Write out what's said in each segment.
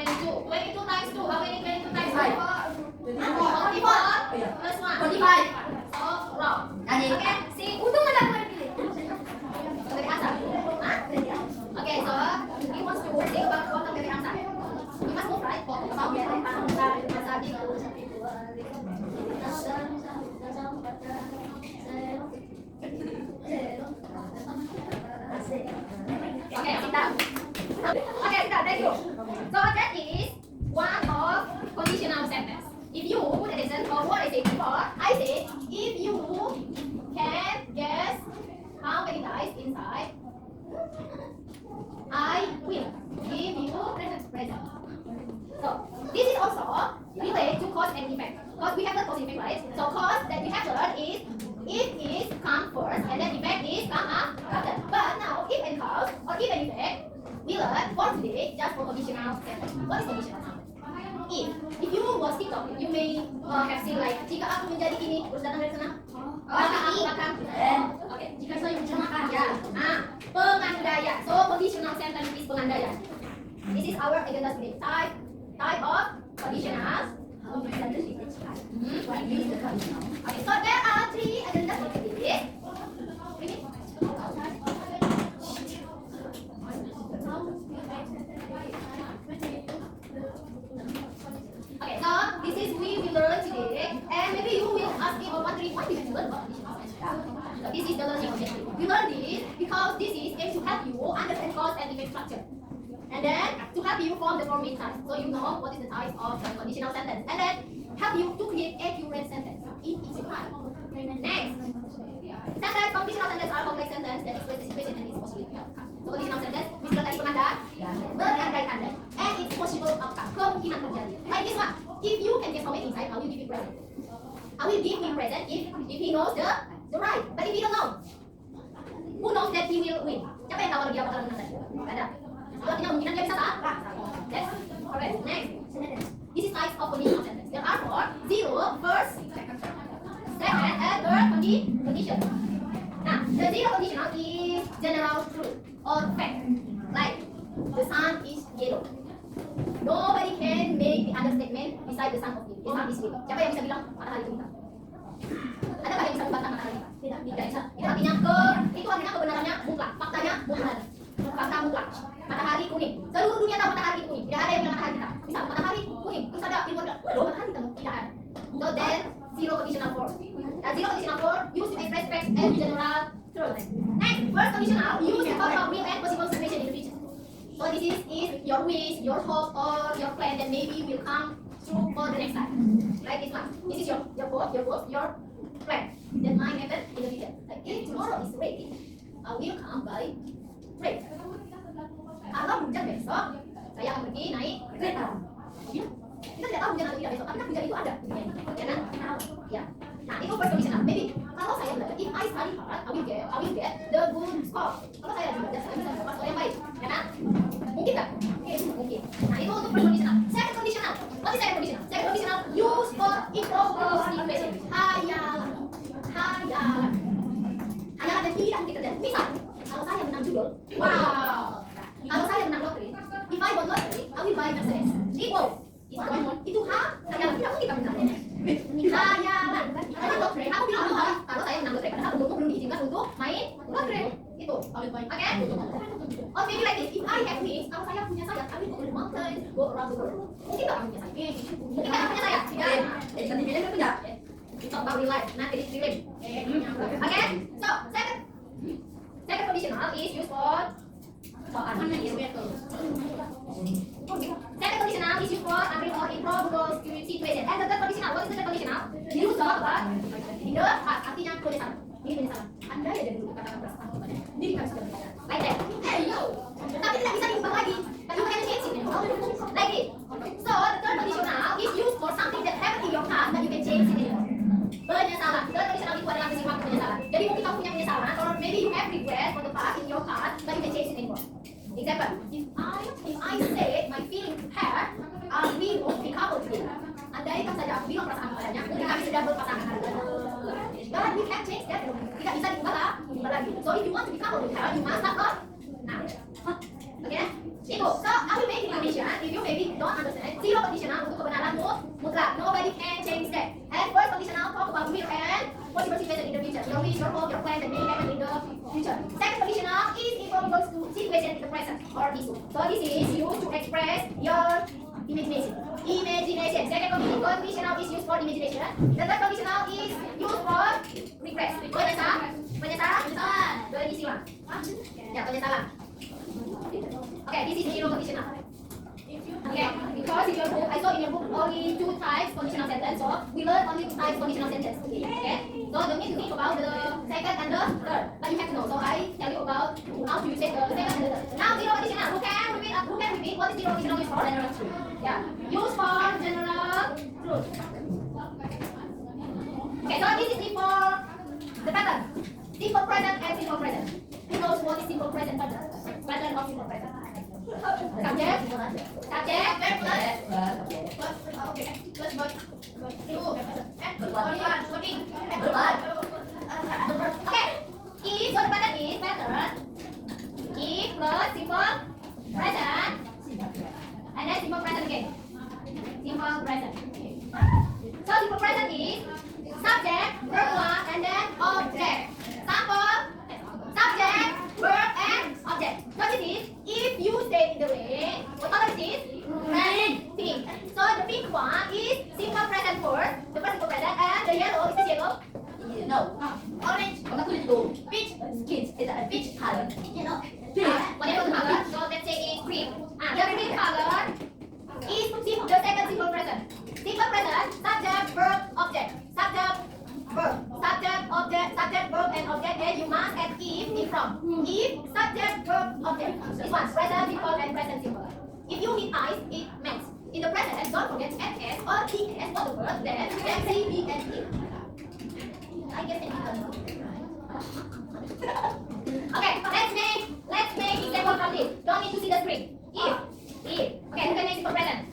times 2. How many 22 times 2? 25. 24 plus 1. 25. So, wrong. Ani. Okay, see? Untung ada aku yang pilih. Dari answer. Huh? Okay, so he wants to think about what are the answer. You must move right. About the answer. Okay, sit down. Okay, sit down. Thank you. So that is one of conditional sentence. If you put attention to what I said before, I said if you can guess how many dice inside, I will give you present. So this is also related to cause and effect. Cause we have the cause effect, right? So cause that we have learned is if is come first and then effect is come after. But now if and cause or if and effect, we learn for today just for conditional sentence. What is conditional sentence? If you was TikTok, you may have seen like jika aku menjadi ini terus datang dari sana. Akan. Okay. Jika saya menceritakan ya. Pengandaian. So conditional sentence is pengandaian. This is our agenda today. Type of conditional. Okay, so there are 3 agendas for today. Okay, so this is we will learn today, and maybe you will ask me or wondering why we have to learn about conditional sentence. So this is the learning objective. We learn this because this is aimed to help you understand cause and effect structure. And then to help you form the forming type, so you know what is the type of the conditional sentence, and then help you to create accurate sentence in each type. Next, sentence conditional sentence are complex sentence that express the situation and its possibility outcome. So conditional sentence bisa tadi berandai-andai, and its possible outcome, kemungkinan terjadi. Like this one, if you can guess how many inside, I will give you present. I will give him present if he knows the right, but if he don't know, who knows that he will win? Siapa yang tahu kalau dia bakal menang tadi? Gak ada. Itu artinya kemungkinan dia bisa salah. Yes. Alright. Next. This is types of conditional sentence. There are 4. 0, first, second, and third condition. Now, the 0 conditional is general truth or fact. Like the sun is yellow. Nobody can make the other statement beside the sun of yellow. The sun is yellow. Siapa yang bisa bilang matahari itu hitam? Ada nggak yang bisa membantah matahari hitam? Tidak bisa. Itu artinya itu artinya kebenarannya mutlak. Faktanya mutlak. Fakta mutlak. Matahari kuning. Seluruh dunia tahu matahari kuning. Tidak ada yang bilang matahari hitam. Bisa matahari kuning. Terus ada ilmuwan bilang, waduh matahari hitam. Tidak ada. So then 0 conditional form. That 0 conditional form used to express facts and general truth. Next, first conditional used to talk about real and possible situation in the future. So this is your wish, your hope, or your plan that maybe will come true for the next time. Like this one. This is your hope, your plan that might happen in the future. Like it I will come by train. Kalau hujan besok, saya akan pergi naik kereta. Ya. Kita tidak tahu hujan atau tidak besok, tapi kan hujan itu ada. Ya kan? Ya. Nah, itu first conditional. Maybe kalau saya belajar, if I study hard, I will get the good score. Kalau saya rajin belajar, saya bisa dapat skor yang baik. Ya kan? Mungkin nggak? Mungkin. Nah, itu untuk first conditional. Second conditional. What is second conditional? Second conditional use for improbable situation. Hayalan. Hayalan. Hayalan dan tidak mungkin terjadi. Misal, kalau saya menang judul, wow. Kalau saya menang lotre, if I won lottery, I will buy Mercedes. Itu hayalan, tidak mungkin kami menang. Hayalan. Karena lotre, aku bilang kalau saya menang lotre, padahal umurku belum diizinkan untuk main lotre. Itu, oke? Or maybe like this, if I have wings, kalau saya punya sayap, I will go to the mountain, go around the world. Mungkin nggak kamu punya sayap? Mungkin nggak kamu punya sayap? Tidak. Jadi tadi dia kan punya. It's not about real life, not this dream. Okay? So, second conditional is used for soal. Second conditional is used for unreal or improbable situation. And the third conditional, what is the third conditional? Use for what? In the past, artinya penyesalan. Ini penyesalan. Anda ya dari dulu katakan perasaan kepada diri kami sudah berbicara. Like that. Hey yo. Tapi tidak bisa diubah lagi. But you can change it. Like it. So the third conditional is used for something that happened in your past that you can change it anymore. Penyesalan. Third conditional itu adalah bersifat penyesalan. Jadi mungkin kamu punya penyesalan, or maybe you have regret for the past in your past, but you can change it anymore. Example, if I say my feeling to her, we won't be coupled together. Andaikan saja aku bilang perasaan kepadanya, mungkin kami sudah berpasangan. But we can't change that. Tidak bisa diubah lagi. So if you want to be coupled with her, you must have a now. Okay? Itu. So I will make it condition. If you maybe don't understand, zero conditional untuk kebenaran mutlak. Nobody can change that. And first conditional talk about will and possible situation in the future. Your wish, your hope, your plan that may happen in the future. Second conditional is improbable situation in the present or issue. So this is used to express your imagination. Second conditional is used for imagination. The third conditional is used for regret. Penyesalan. Penyesalan. Ya, penyesalan. Okay, this is zero conditional. Okay, because in your book, I saw in your book only two types conditional sentence. So we learn only two types conditional sentence. Okay, so don't need to think about the second and the third, but you have to know. So I tell you about how to use the second and the third. Now zero conditional. Who can repeat what is zero conditional used for? General truth. Yeah, used for general truth. Okay, so this is for the pattern. Simple present and simple present. Who knows what is simple present pattern? Pattern of simple present. Subject, verb plus. Okay, plus verb. Okay, if so the pattern is pattern. If plus simple present, and then simple present again. Simple present. So simple present is subject, verb plus, and then object. Sample, subject, verb, and object. What it is? If you say in the rain, what color is it? Red, pink. So the pink one is simple present first, the first simple present, and the yellow is this yellow? No. Orange. Peach. Peach color. Whatever the color. So let's say it's green. The green color is the second simple present. Simple present, subject, verb, object. Subject, verb. Subject, object, subject, verb, and object. Then you must add if in front. If, subject, verb, object. This one, present simple and present simple. If you need eyes, it means in the present, don't forget to add s or es for the verb. Then you can say be and if. I guess it Okay, let's make example from this. Don't need to see the screen. If. Okay, you can make simple present.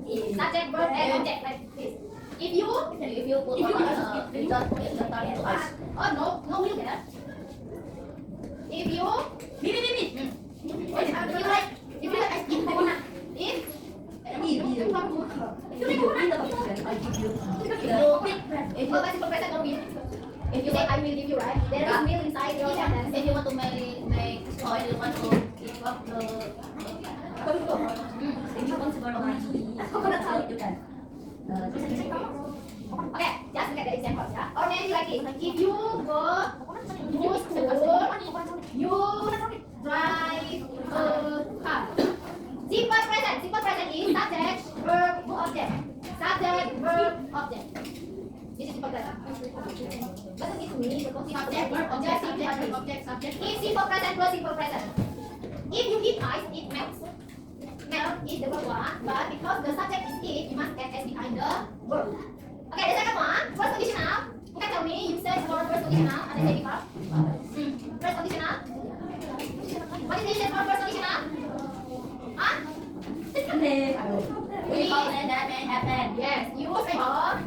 Subject, verb, and object like this. If you put no will there. If you if you say I will give you, right? There is will inside your sentence. If you want to make or you want to give up the responsible you can. Okay, just look at the example, yeah? Or maybe like this. If you go to school, you drive a car. Simple present is subject, verb, object. Subject, verb, object. This is simple present. Doesn't it mean subject, verb, object, subject, verb, object, subject. If simple present plus simple present. If you eat ice, it melts. Melt is the verb one, but because the subject is it, you must add s behind the verb. Okay, the second one, first conditional. You can tell me, you search for first conditional, and I say before. First conditional. What is the reason for first conditional? Huh? We call it that may happen. Yes, you say for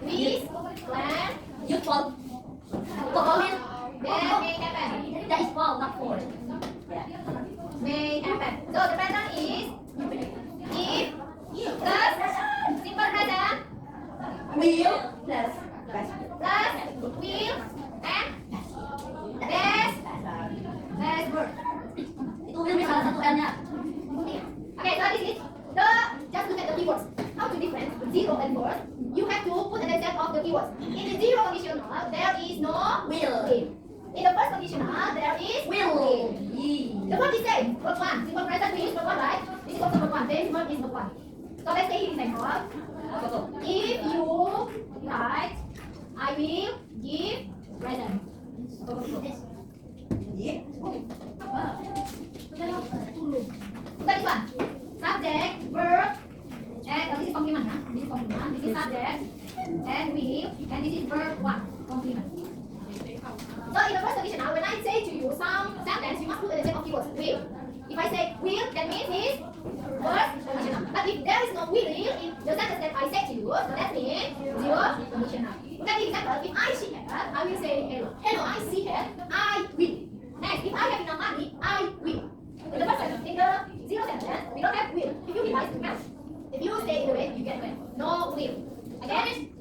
this plan You fall. for that may happen. That is fall, not for. May happen. So the present is if plus simple present Will plus plus will and best verb. itu will nih salah satu L-nya. Okay, so this is the just look at the keywords. How to difference zero and word? You have to put an example of the keywords. In the zero conditional, there is no Will. In the first conditional, there is Will. The word is same. Verb one. Simple present we use verb one, right? This is also verb one. Then verb is verb one. So let's say here example. If you write, I will give present. That is one. Subject, verb, and this is complement. Huh? This is complement. This is subject, and will, and this is verb one. Complement. So in the first conditional, when I say to you some sentence, you must put an example of keywords. Will. If I say will, that means it's first conditional. But if there is no will in the sentence that I said to you, so that means zero conditional. For example, if I see her, I will say hello. Hello, I see her, I will. Next, if I have enough money, I will. In the first sentence, in the zero sentence, we don't have will. If you revise to math, if you stay in the way, you get when. No will. Again?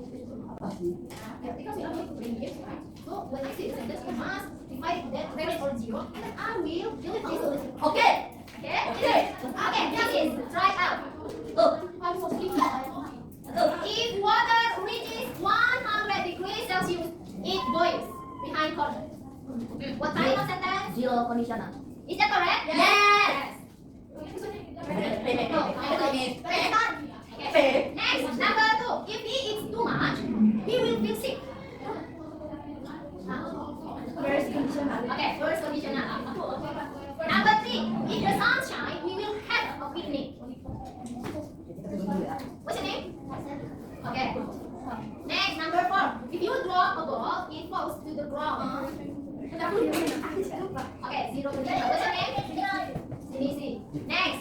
Because we don't need to bring gifts, right? So when I say the sentence, you must define that variable or zero, and then I will delete this solution. Okay. Okay? Okay, now this. Try out. If water reaches 100 degrees Celsius, it boils behind corner. What kind of sentence? Zero conditional. Is that correct? Yes. Okay. Next, number two. If he eats too much, he will feel sick. First conditional. Okay, first conditional. Number three. If the sun shines, we will have a picnic. What's your name? Okay. Next, number four. If you drop a ball, it falls to the ground. Okay, zero conditional. What's your name? Sinisi. Next.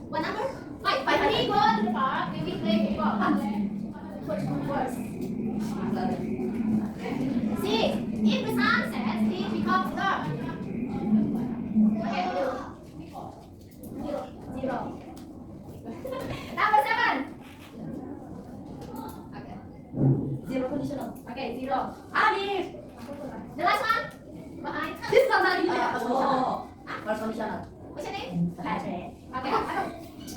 What number? Five. When we go to the park, we will play football. First. Six. If the sun sets, it becomes dark. Okay. Zero. Number seven. Okay. Zero conditional. Okay, zero. Alif. The last one. Behind. This sama lagi. Oh. First conditional. What's your name? Patrick. Okay.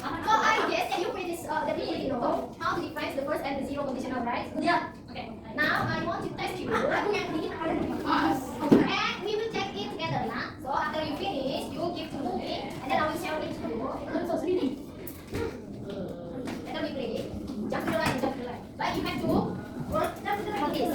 So I guess that you pretty definitely know how to difference the first and the zero conditional, right? Yeah. Okay. Now I want to test you. And we will check it together, yeah? So after you finish, you give to me, and then I will share it to you. I'm so sleepy. Let me play. Jump to the line, jump to the line. But you have to work on this.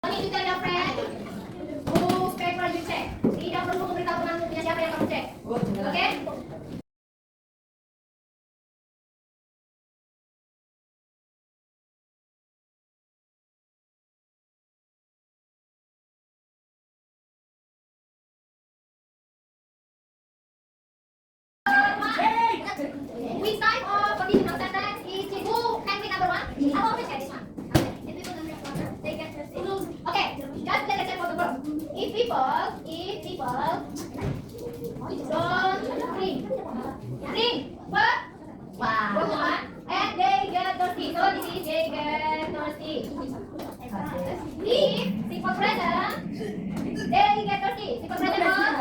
You need to tell your friend whose paper you check. Tidak perlu memberitahu temanmu siapa yang kamu cek. Oke? number one. I always get this one. If people don't drink water, they get thirsty. Okay, just let us check for the group. If people don't drink, what? Wow. And they get thirsty. So this is they get thirsty. If simple present, they get thirsty. Simple present what?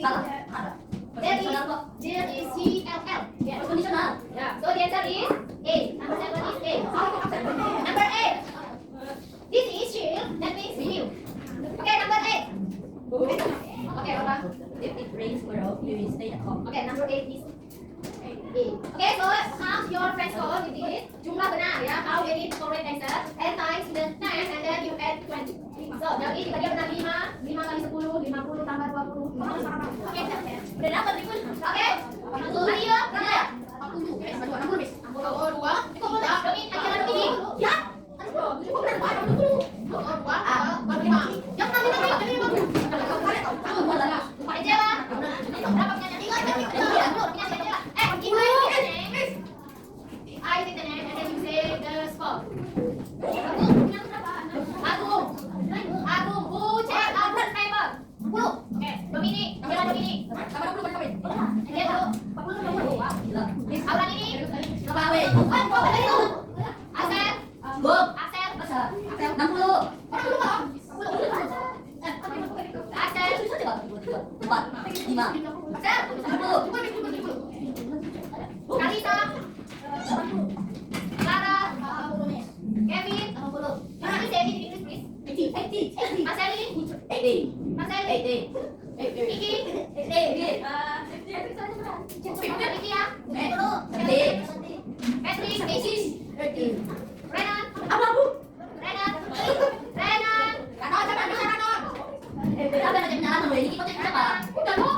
Salah. Ada. There is Conditional kok. CLL. Yeah. Conditional. Yeah. So the answer is A. Number 7 is A. Number 8. This is shield. That means new. Okay, number 8. Okay, Papa. If it rains tomorrow, you will stay at home. Okay, number 8 is A. Okay, so count your friends score with this. Jumlah benar ya. How many correct answer? 10 times the 10 and then you add 20. So, jadi jika dia benar 5, 5 kali 10, 50 tambah 20. Oke, udah dapat nih, Kun. Oke. Ayo, berapa? 40. Guys, 60 bis. 62. Kok boleh? Domin, ajaran ini. Ya. Aduh, kok benar 40. 45. Yang nanti. Lupa aja lah. Berapa punya nanti? I say the name and then you say the score. Agung, who check out the paper? 10. Oke, Dominic, jangan Dominic. Sama 20 berapa? Dia dulu. 40. Aulan ini. Kawe. Asel. Bob. Asel. Asal. 60. Asel. 4. 5. Asel. 60. Kalisa. Clara. Kevin. Ini saya di Inggris, please. 80. Marcelin. 80. Marcelin. 80. Niki. 80. Niki ya. Patrick. Isis. Renan. Renan. Renan. Berapa nak jalan nomor ini? Kita berapa? Udah mau.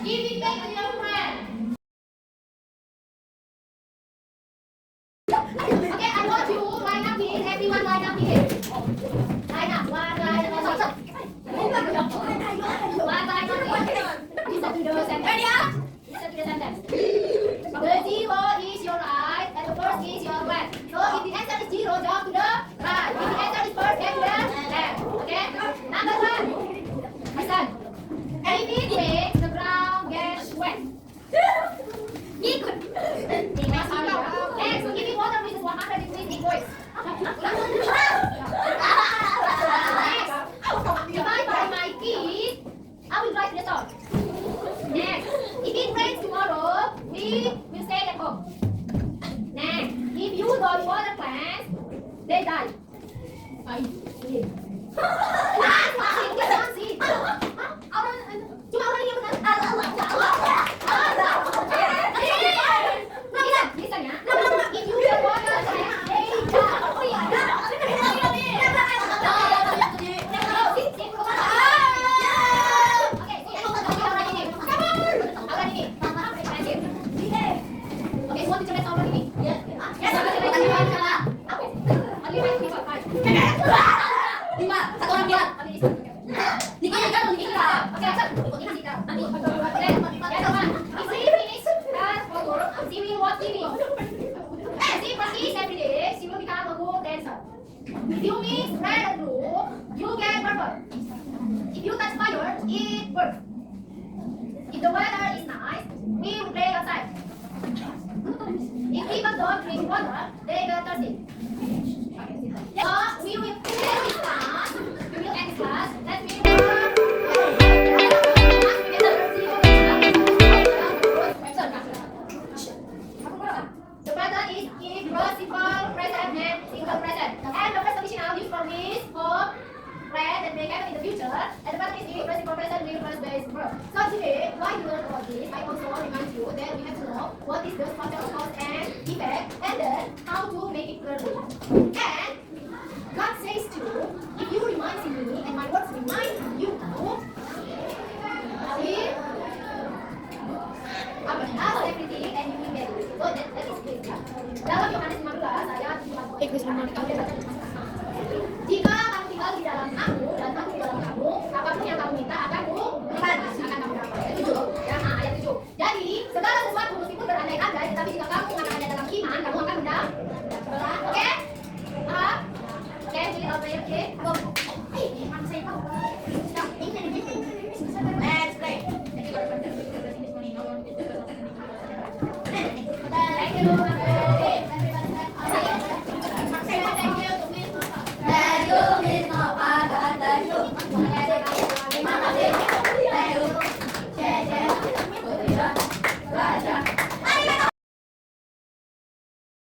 Give it back to your friend. Okay, I want you line up here. Everyone line up here. Line up. One line up. One line up here. Listen to the sentence. Ready up? Listen to the sentence. The zero is your right and the first is your left. So if the answer is zero, jump to the right. If the answer is first, then to the left. Okay? Number 1. Listen. If it rains, the ground gets wet. Ikut. Next, if it water reaches 100 degrees, it boils. Next, if I buy my kids, I will drive to the store. Next, if it rains tomorrow, we will stay at home. Next, if you don't water plants, they die. Last one, get one seat. Cuma orang yang benar. Listen, Yes. Yes. Only 5. 5. 1 lang. Hindi ka ikaw, hindi ka. Okay, sir. Hindi ka. Okay. Yes, one. If she finishes singing what singing? She practice every day, she will become a good dancer. If you mix red and blue, you get purple. If you touch fire, it burns. If the weather is nice, we will play outside. If people don't drink water, they get thirsty. So we will start. We will end class. Let me the present is if principal, present, and income present. And the first conditional use for this for red and make happen in the future. And the present is if principal, present, real first base verb. So today, why you learn about this, I also remind you that we have to know what is the structure of cause and effect, and then how to make it clearly. And God says to, if you remind me and my words remind you, see, I will ask everything and you will get it. So that is clear. Dalam Yohanes 15 ayat 45. Jika kamu tinggal di dalam aku dan aku di dalam kamu, apapun yang kamu minta akan kamu dapat. Ayat 7. Ya, ayat 7. Jadi, segala sesuatu meskipun berandai-andai, tetapi jika kamu mengatakannya dalam iman, kamu akan mendapat. Oke? Paham? Oke, jadi kalau player oke. Go. Mana saya tahu. Let's play. Thank you. Terima kasih.